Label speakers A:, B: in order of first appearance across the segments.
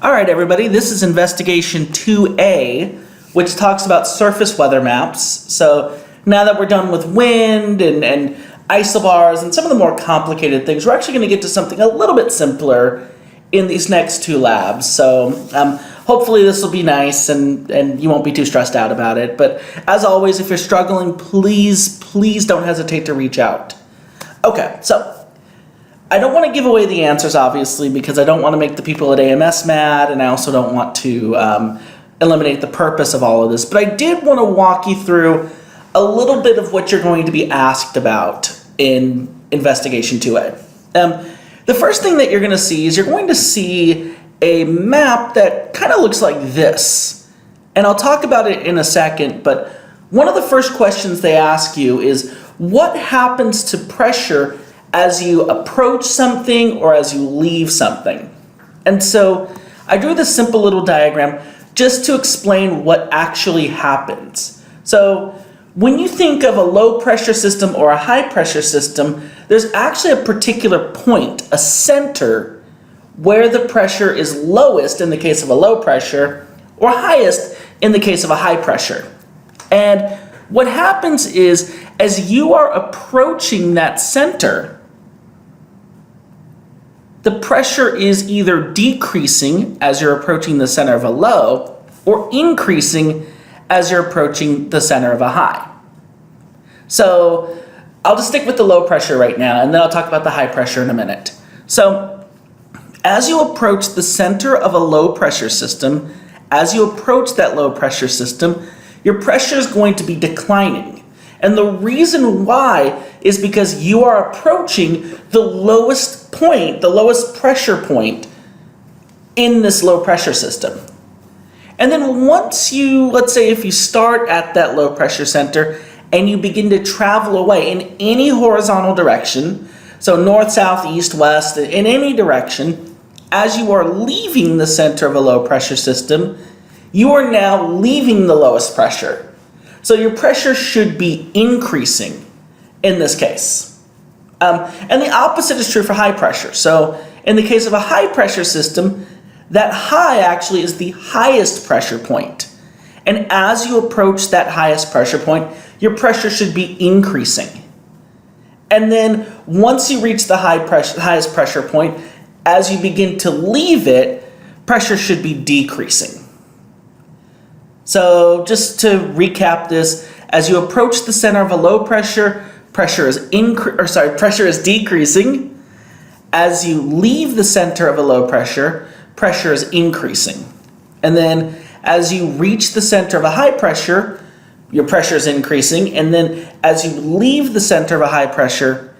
A: All right, everybody, this is Investigation 2A, which talks about surface weather maps. So now that we're done with wind and isobars and some of the more complicated things, we're actually going to get to something a little bit simpler in these next two labs. So hopefully this will be nice and you won't be too stressed out about it. But as always, if you're struggling, please don't hesitate to reach out. Okay, so I don't want to give away the answers, obviously, because I don't want to make the people at AMS mad, and I also don't want to eliminate the purpose of all of this. But I did want to walk you through a little bit of what you're going to be asked about in Investigation 2A. The first thing that you're going to see is you're going to see a map that kind of looks like this. And I'll talk about it in a second, but one of the first questions they ask you is, what happens to pressure as you approach something or as you leave something? And so I drew this simple little diagram just to explain what actually happens. So when you think of a low pressure system or a high pressure system, there's actually a particular point, a center, where the pressure is lowest in the case of a low pressure or highest in the case of a high pressure. And what happens is, as you are approaching that center, the pressure is either decreasing as you're approaching the center of a low or increasing as you're approaching the center of a high. So I'll just stick with the low pressure right now, and then I'll talk about the high pressure in a minute. So as you approach the center of a low pressure system, as you approach that low pressure system, your pressure is going to be declining. And the reason why is because you are approaching the lowest point, the lowest pressure point in this low pressure system. And then once you, let's say if you start at that low pressure center and you begin to travel away in any horizontal direction, so north, south, east, west, in any direction, as you are leaving the center of a low pressure system, you are now leaving the lowest pressure. So your pressure should be increasing in this case. And the opposite is true for high pressure. So in the case of a high pressure system, that high actually is the highest pressure point. And as you approach that highest pressure point, your pressure should be increasing. And then once you reach the highest pressure point, as you begin to leave it, pressure should be decreasing. So just to recap this, as you approach the center of a low pressure, pressure is decreasing. As you leave the center of a low pressure, pressure is increasing. And then as you reach the center of a high pressure, your pressure is increasing. And then as you leave the center of a high pressure,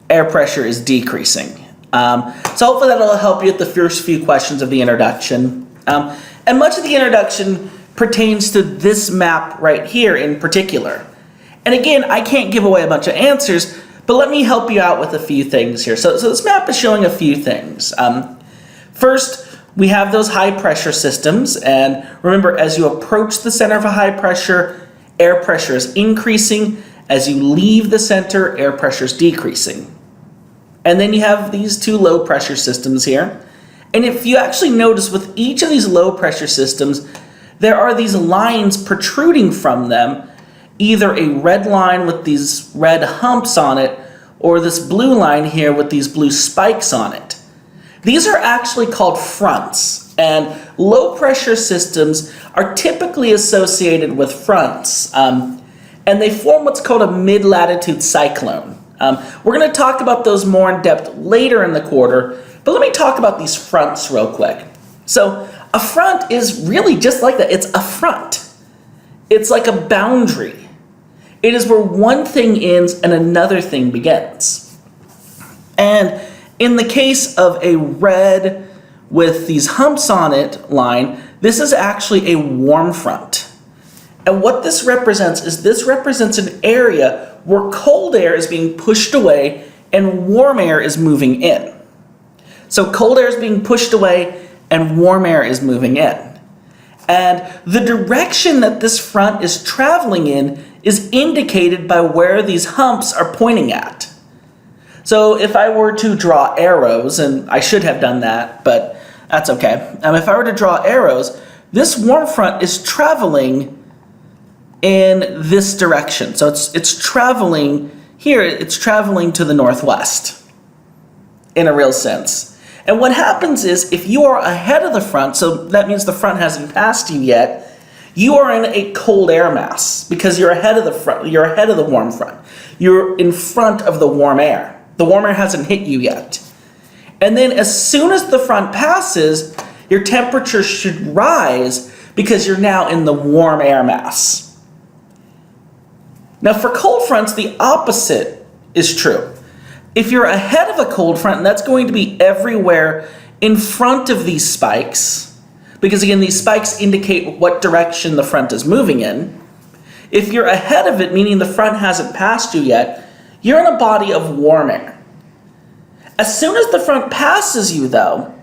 A: air pressure is decreasing. So hopefully that'll help you with the first few questions of the introduction. And much of the introduction pertains to this map right here in particular. And again, I can't give away a bunch of answers, but let me help you out with a few things here. So this map is showing a few things. First, we have those high pressure systems, and remember, as you approach the center of a high pressure, air pressure is increasing. As you leave the center, air pressure is decreasing. And then you have these two low pressure systems here. And if you actually notice, with each of these low pressure systems, there are these lines protruding from them, either a red line with these red humps on it, or this blue line here with these blue spikes on it. These are actually called fronts, and low pressure systems are typically associated with fronts, and they form what's called a mid-latitude cyclone. We're going to talk about those more in depth later in the quarter, but let me talk about these fronts real quick. So a front is really just like that. It's a front. It's like a boundary. It is where one thing ends and another thing begins. And in the case of a red with these humps on it line, this is actually a warm front. And what this represents is an area where cold air is being pushed away and warm air is moving in. So cold air is being pushed away and warm air is moving in. And the direction that this front is traveling in is indicated by where these humps are pointing at. So if I were to draw arrows, and I should have done that, but That's okay. If I were to draw arrows, this warm front is traveling in this direction. So it's traveling here, it's traveling to the northwest in a real sense. And what happens is if you are ahead of the front, so that means the front hasn't passed you yet, you are in a cold air mass because you're ahead of the front, you're ahead of the warm front. You're in front of the warm air. The warm air hasn't hit you yet. And then as soon as the front passes, your temperature should rise because you're now in the warm air mass. Now for cold fronts, the opposite is true. If you're ahead of a cold front, and that's going to be everywhere in front of these spikes, because again, these spikes indicate what direction the front is moving in. If you're ahead of it, meaning the front hasn't passed you yet, you're in a body of warm air. As soon as the front passes you, though,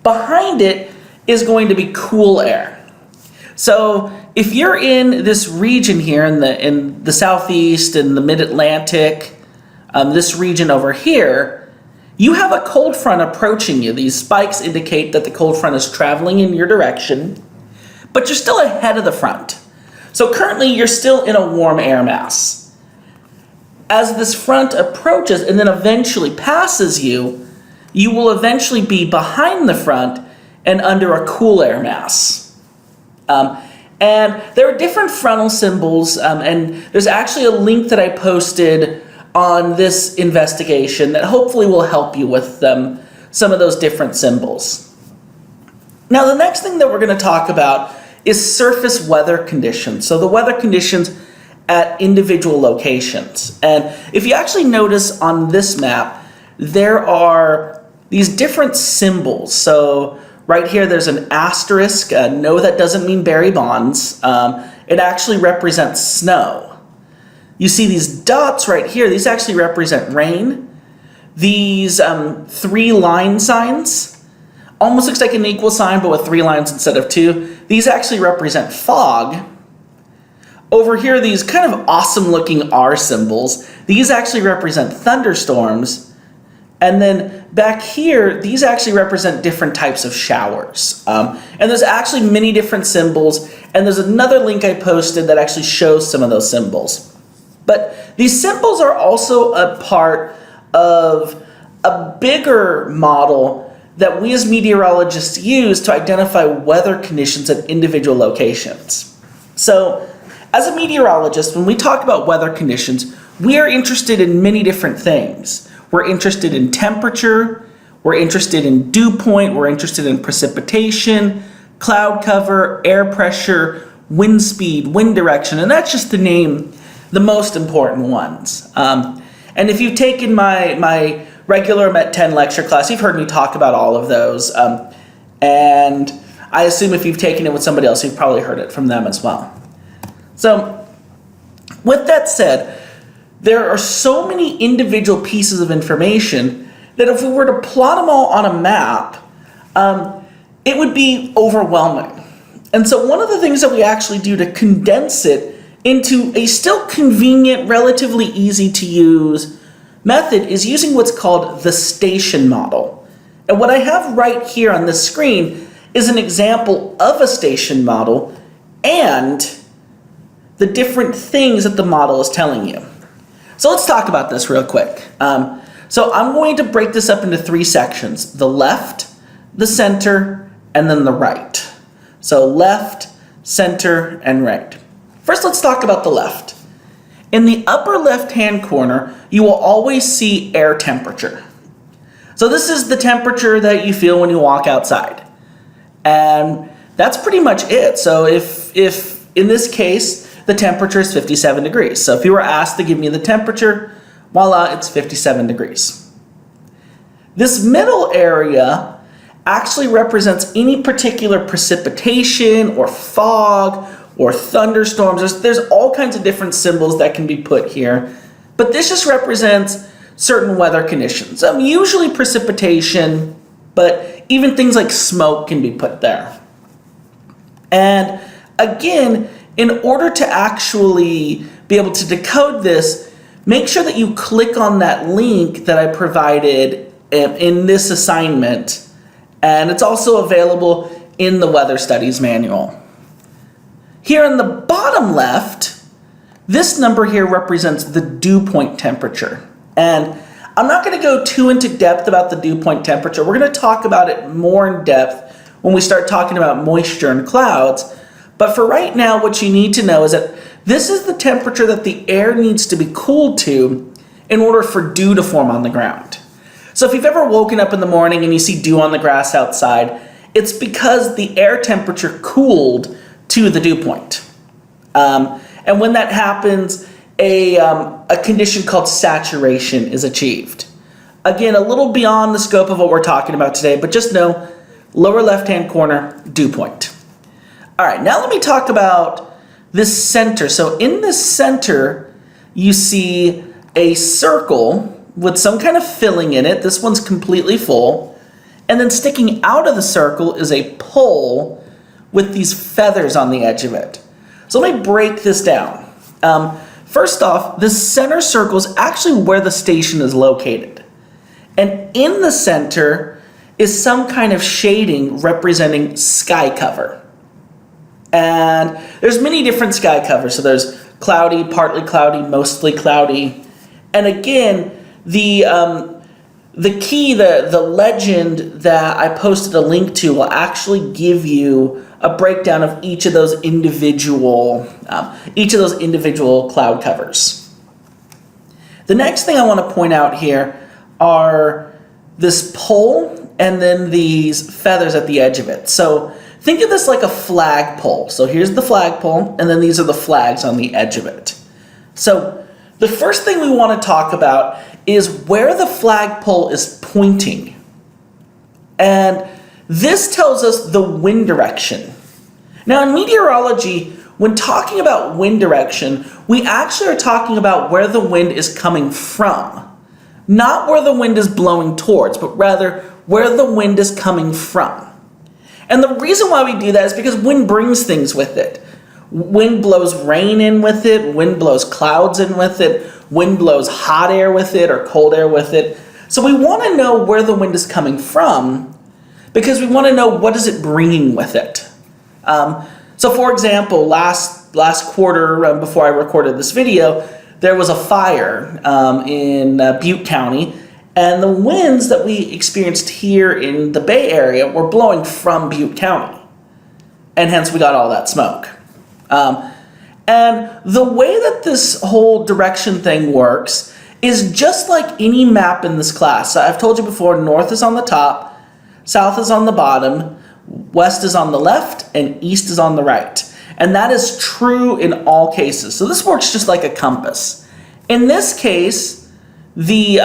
A: behind it is going to be cool air. So if you're in this region here in the southeast and the mid-Atlantic, this region over here, you have a cold front approaching you. These spikes indicate that the cold front is traveling in your direction, but you're still ahead of the front. So currently you're still in a warm air mass. As this front approaches and then eventually passes you, you will eventually be behind the front and under a cool air mass. And there are different frontal symbols, and there's actually a link that I posted on this investigation that hopefully will help you with some of those different symbols. Now the next thing that we're going to talk about is surface weather conditions. So the weather conditions at individual locations. And if you actually notice on this map, there are these different symbols. So right here there's an asterisk. No, that doesn't mean Barry Bonds. It actually represents snow. You see these dots right here, these actually represent rain. These 3 line signs, almost looks like an equal sign but with 3 lines instead of 2. These actually represent fog. Over here, these kind of awesome looking R symbols, these actually represent thunderstorms. And then back here, these actually represent different types of showers. And there's actually many different symbols, and there's another link I posted that actually shows some of those symbols. But these symbols are also a part of a bigger model that we as meteorologists use to identify weather conditions at individual locations. So, as a meteorologist, when we talk about weather conditions, we are interested in many different things. We're interested in temperature, we're interested in dew point, we're interested in precipitation, cloud cover, air pressure, wind speed, wind direction, and that's just to name the most important ones. And if you've taken my regular Met 10 lecture class, you've heard me talk about all of those. And I assume if you've taken it with somebody else, you've probably heard it from them as well. So, with that said, there are so many individual pieces of information that if we were to plot them all on a map, it would be overwhelming. And so one of the things that we actually do to condense it into a still convenient, relatively easy to use method is using what's called the station model. And what I have right here on this screen is an example of a station model and the different things that the model is telling you. So let's talk about this real quick. So I'm going to break this up into 3 sections: the left, the center, and then the right. So left, center, and right. First, let's talk about the left. In the upper left-hand corner, you will always see air temperature. So this is the temperature that you feel when you walk outside. And that's pretty much it. So if in this case, the temperature is 57 degrees. So if you were asked to give me the temperature, voila, it's 57 degrees. This middle area actually represents any particular precipitation or fog or thunderstorms. There's all kinds of different symbols that can be put here, but this just represents certain weather conditions. Usually precipitation, but even things like smoke can be put there. And again, in order to actually be able to decode this, make sure that you click on that link that I provided in this assignment And it's also available in the Weather Studies Manual. Here in the bottom left, this number here represents the dew point temperature. And I'm not going to go too into depth about the dew point temperature. We're going to talk about it more in depth when we start talking about moisture and clouds. But for right now, what you need to know is that this is the temperature that the air needs to be cooled to in order for dew to form on the ground. So if you've ever woken up in the morning and you see dew on the grass outside, it's because the air temperature cooled to the dew point. And when that happens, a condition called saturation is achieved. Again, a little beyond the scope of what we're talking about today, but just know, lower left-hand corner, dew point. All right, now let me talk about this center. So in this center, you see a circle with some kind of filling in it. This one's completely full. And then sticking out of the circle is a pole with these feathers on the edge of it. So let me break this down. First off, the center circle is actually where the station is located. And in the center is some kind of shading representing sky cover. And there's many different sky covers. So there's cloudy, partly cloudy, mostly cloudy. And again, the key, the legend that I posted a link to will actually give you a breakdown of each of those individual cloud covers. The next thing I want to point out here are this pole and then these feathers at the edge of it. So think of this like a flagpole. So here's the flagpole, and then these are the flags on the edge of it. So the first thing we want to talk about is where the flagpole is pointing. And this tells us the wind direction. Now in meteorology, when talking about wind direction, we actually are talking about where the wind is coming from. Not where the wind is blowing towards, but rather where the wind is coming from. And the reason why we do that is because wind brings things with it. Wind blows rain in with it, wind blows clouds in with it, wind blows hot air with it or cold air with it. So we want to know where the wind is coming from because we want to know what is it bringing with it. So for example, last quarter, before I recorded this video, there was a fire in Butte County, and the winds that we experienced here in the Bay Area were blowing from Butte County, and hence we got all that smoke. And the way that this whole direction thing works is just like any map in this class. So I've told you before, north is on the top, south is on the bottom, west is on the left, and east is on the right. And that is true in all cases. So this works just like a compass. In this case, the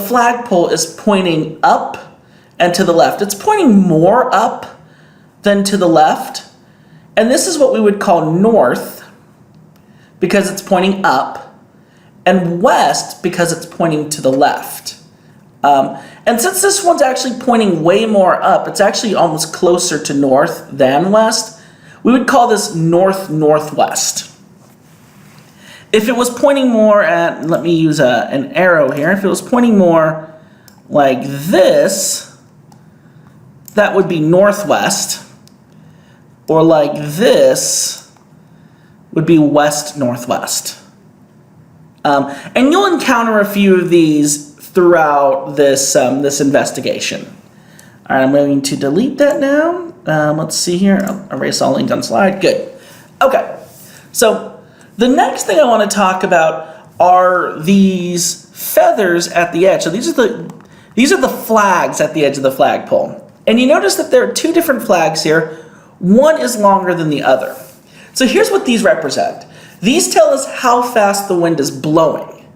A: flagpole is pointing up and to the left. It's pointing more up than to the left. And this is what we would call north because it's pointing up, and west because it's pointing to the left. And since this one's actually pointing way more up, it's actually almost closer to north than west, we would call this north-northwest. If it was pointing more at, let me use an arrow here, if it was pointing more like this, that would be northwest, or like this would be west-northwest. And you'll encounter a few of these throughout this investigation. All right, I'm going to delete that now. Let's see here. I'll erase all link on slide. Good. Okay. So the next thing I want to talk about are these feathers at the edge. So these are the flags at the edge of the flagpole. And you notice that there are two different flags here. One is longer than the other. So here's what these represent. These tell us how fast the wind is blowing.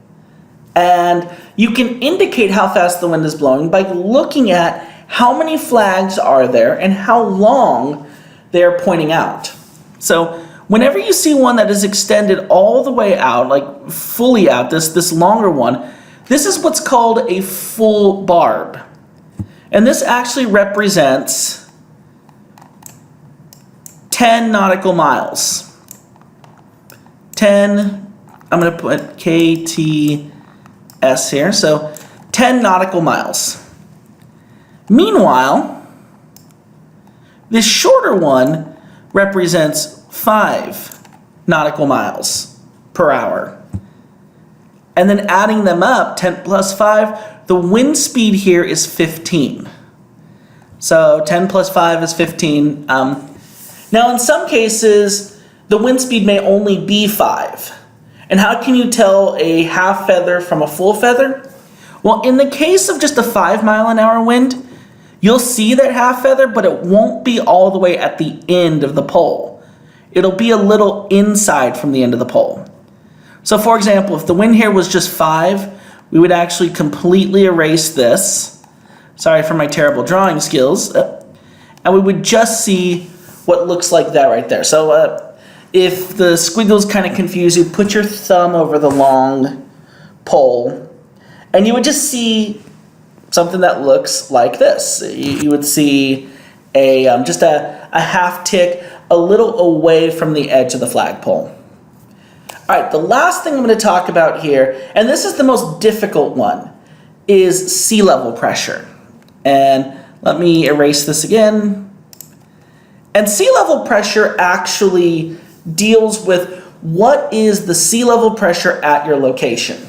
A: And you can indicate how fast the wind is blowing by looking at how many flags are there and how long they're pointing out. So whenever you see one that is extended all the way out, like fully out, this longer one, this is what's called a full barb. And this actually represents 10 nautical miles. 10, I'm going to put KTS here, so 10 nautical miles. Meanwhile, this shorter one represents 5 nautical miles per hour. And then adding them up, 10 plus 5, the wind speed here is 15. So 10 plus 5 is 15. Now in some cases, the wind speed may only be 5. And how can you tell a half feather from a full feather? Well, in the case of just a 5-mile-an-hour wind, you'll see that half feather, but it won't be all the way at the end of the pole. It'll be a little inside from the end of the pole. So for example, if the wind here was just 5, we would actually completely erase this. Sorry for my terrible drawing skills. And we would just see what looks like that right there. So if the squiggles kind of confuse you, put your thumb over the long pole, and you would just see something that looks like this. You would see just a half tick a little away from the edge of the flagpole. All right, the last thing I'm going to talk about here, and this is the most difficult one, is sea level pressure. And let me erase this again. And sea level pressure actually deals with what is the sea level pressure at your location.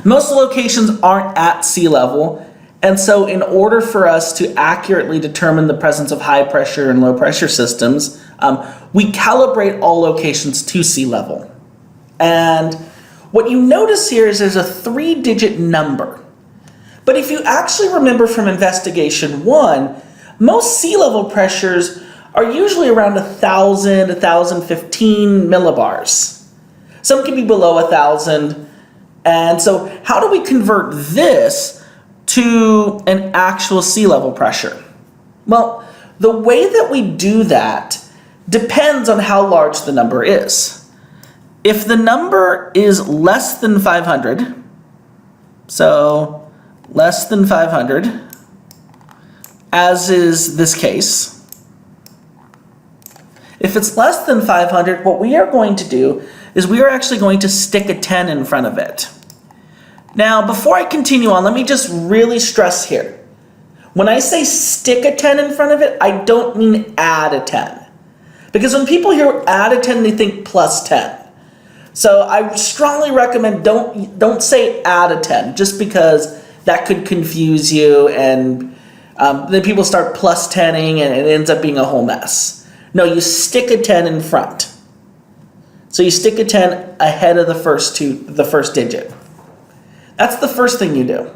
A: Most locations aren't at sea level, and so in order for us to accurately determine the presence of high pressure and low pressure systems, we calibrate all locations to sea level. And what you notice here is there's a 3-digit number. But if you actually remember from investigation 1, most sea level pressures are usually around 1,000, 1,015 millibars. Some can be below 1,000. And so how do we convert this to an actual sea level pressure? Well, the way that we do that depends on how large the number is. If the number is less than 500, so less than 500, as is this case, if it's less than 500, what we are going to do is we are actually going to stick a 10 in front of it. Now, before I continue on, let me just really stress here. When I say stick a 10 in front of it, I don't mean add a 10. Because when people hear add a 10, they think plus 10. So I strongly recommend don't say add a 10, just because that could confuse you, and then people start plus 10ing and it ends up being a whole mess. No, you stick a 10 in front. So you stick a 10 ahead of the first digit. That's the first thing you do.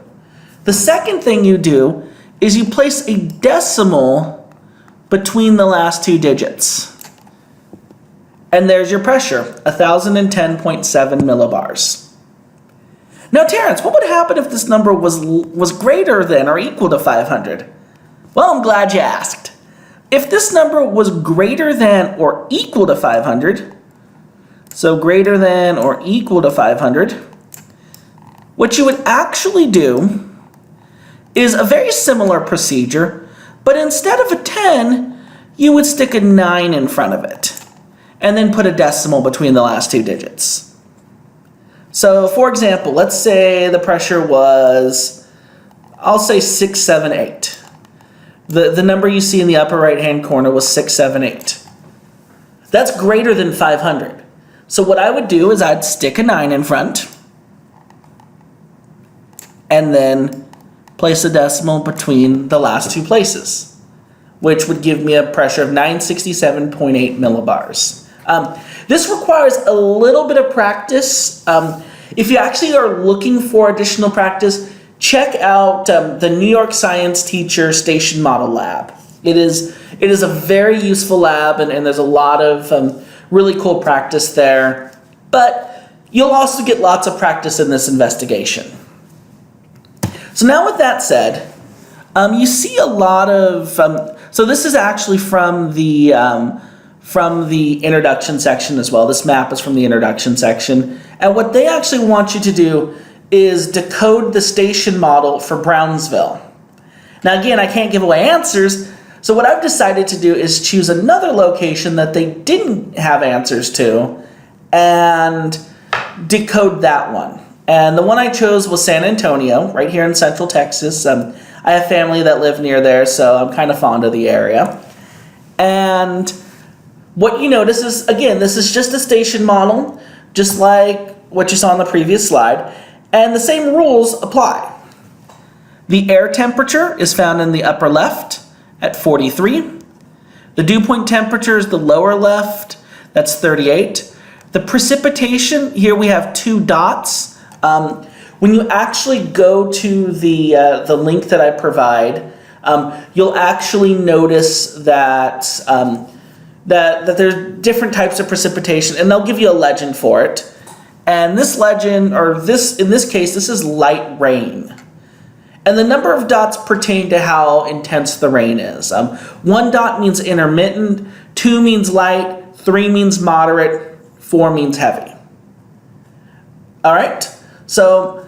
A: The second thing you do is you place a decimal between the last 2 digits. And there's your pressure, 1,010.7 millibars. Now, Terrence, what would happen if this number was greater than or equal to 500? Well, I'm glad you asked. If this number was greater than or equal to 500, so greater than or equal to 500, what you would actually do is a very similar procedure, but instead of a 10, you would stick a 9 in front of it, and then put a decimal between the last 2 digits. So for example, let's say the pressure was, I'll say 678. The number you see in the upper right hand corner was 678. That's greater than 500. So what I would do is I'd stick a 9 in front, and then place a decimal between the last 2 places, which would give me a pressure of 967.8 millibars. This requires a little bit of practice. If you actually are looking for additional practice, check out the New York Science Teacher Station Model Lab. It is a very useful lab, and there's a lot of really cool practice there. But you'll also get lots of practice in this investigation. So now with that said, you see a lot of, so this is actually from the introduction section as well. This map is from the introduction section. And what they actually want you to do is decode the station model for Brownsville. Now again, I can't give away answers, so what I've decided to do is choose another location that they didn't have answers to and decode that one. And the one I chose was San Antonio, right here in Central Texas. I have family that live near there, so I'm kind of fond of the area. And what you notice is, again, this is just a station model, just like what you saw on the previous slide, and the same rules apply. The air temperature is found in the upper left at 43. The dew point temperature is the lower left, that's 38. The precipitation, here we have 2 dots. When you actually go to the link that I provide, you'll actually notice that, that there's different types of precipitation, and they'll give you a legend for it. And this legend, or this, in this case, this is light rain. And the number of dots pertain to how intense the rain is. 1 dot means intermittent, 2 means light, 3 means moderate, 4 means heavy. All right, so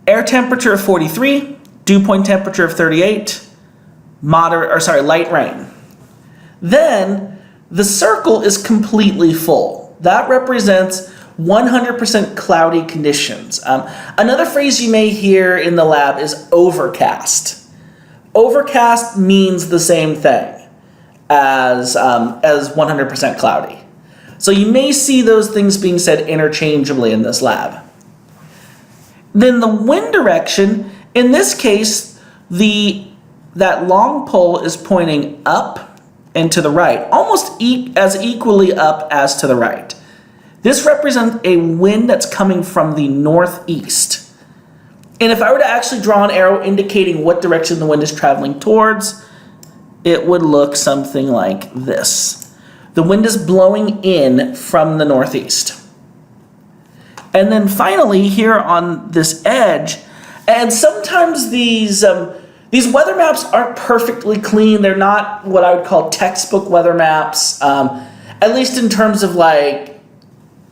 A: air temperature of 43, dew point temperature of 38, light rain. Then the circle is completely full. That represents 100% cloudy conditions. Another phrase you may hear in the lab is overcast. Overcast means the same thing as 100% cloudy. So you may see those things being said interchangeably in this lab. Then the wind direction, in this case, that long pole is pointing up and to the right, almost as equally up as to the right. This represents a wind that's coming from the northeast. And if I were to actually draw an arrow indicating what direction the wind is traveling towards, it would look something like this. The wind is blowing in from the northeast. And then finally, here on this edge, and sometimes these weather maps aren't perfectly clean. They're not what I would call textbook weather maps, at least in terms of like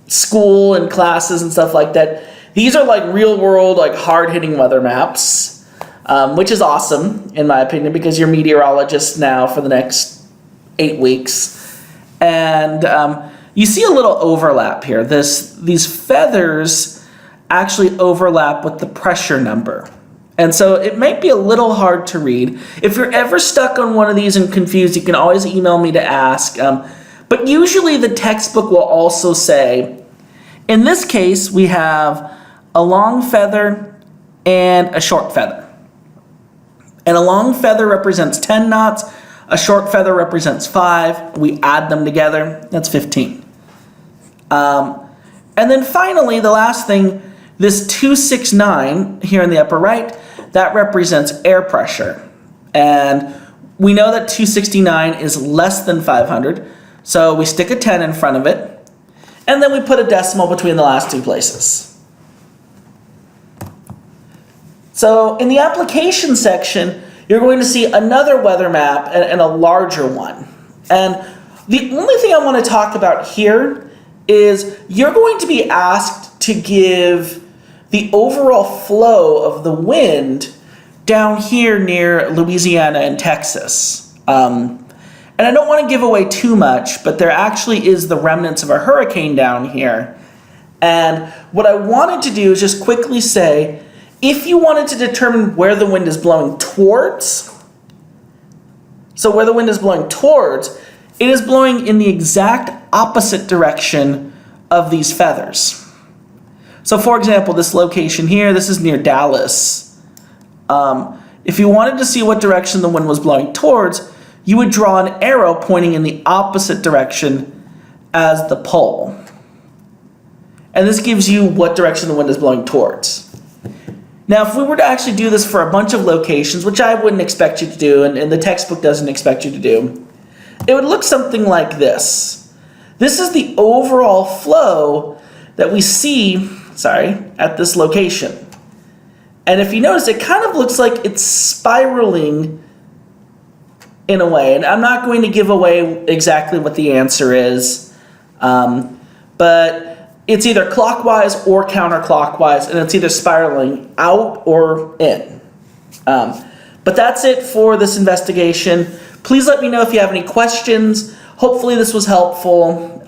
A: school and classes and stuff like that. These are like real world, like hard-hitting weather maps, which is awesome in my opinion, because you're meteorologists now for the next 8 weeks. And you see a little overlap here. These feathers actually overlap with the pressure number. And so it might be a little hard to read. If you're ever stuck on one of these and confused, you can always email me to ask. But usually the textbook will also say, in this case, we have a long feather and a short feather. And a long feather represents 10 knots, a short feather represents 5. We add them together, that's 15. And then finally, the last thing, this 269 here in the upper right, that represents air pressure. And we know that 269 is less than 500. So we stick a 10 in front of it, and then we put a decimal between the last 2 places. So in the application section, you're going to see another weather map and a larger one. And the only thing I want to talk about here is you're going to be asked to give the overall flow of the wind down here near Louisiana and Texas. And I don't want to give away too much, but there actually is the remnants of a hurricane down here. And what I wanted to do is just quickly say, if you wanted to determine where the wind is blowing towards, so where the wind is blowing towards, it is blowing in the exact opposite direction of these feathers. So for example, this location here, this is near Dallas. If you wanted to see what direction the wind was blowing towards, you would draw an arrow pointing in the opposite direction as the pole. And this gives you what direction the wind is blowing towards. Now, if we were to actually do this for a bunch of locations, which I wouldn't expect you to do, and the textbook doesn't expect you to do, it would look something like this. This is the overall flow that we see, at this location. And if you notice, it kind of looks like it's spiraling in a way, and I'm not going to give away exactly what the answer is, but it's either clockwise or counterclockwise, and it's either spiraling out or in. But that's it for this investigation. Please let me know if you have any questions. Hopefully this was helpful,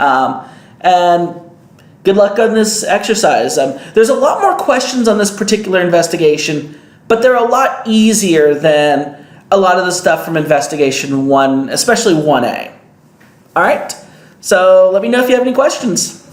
A: and good luck on this exercise. There's a lot more questions on this particular investigation, but they're a lot easier than a lot of the stuff from Investigation 1, especially 1A. All right, so let me know if you have any questions.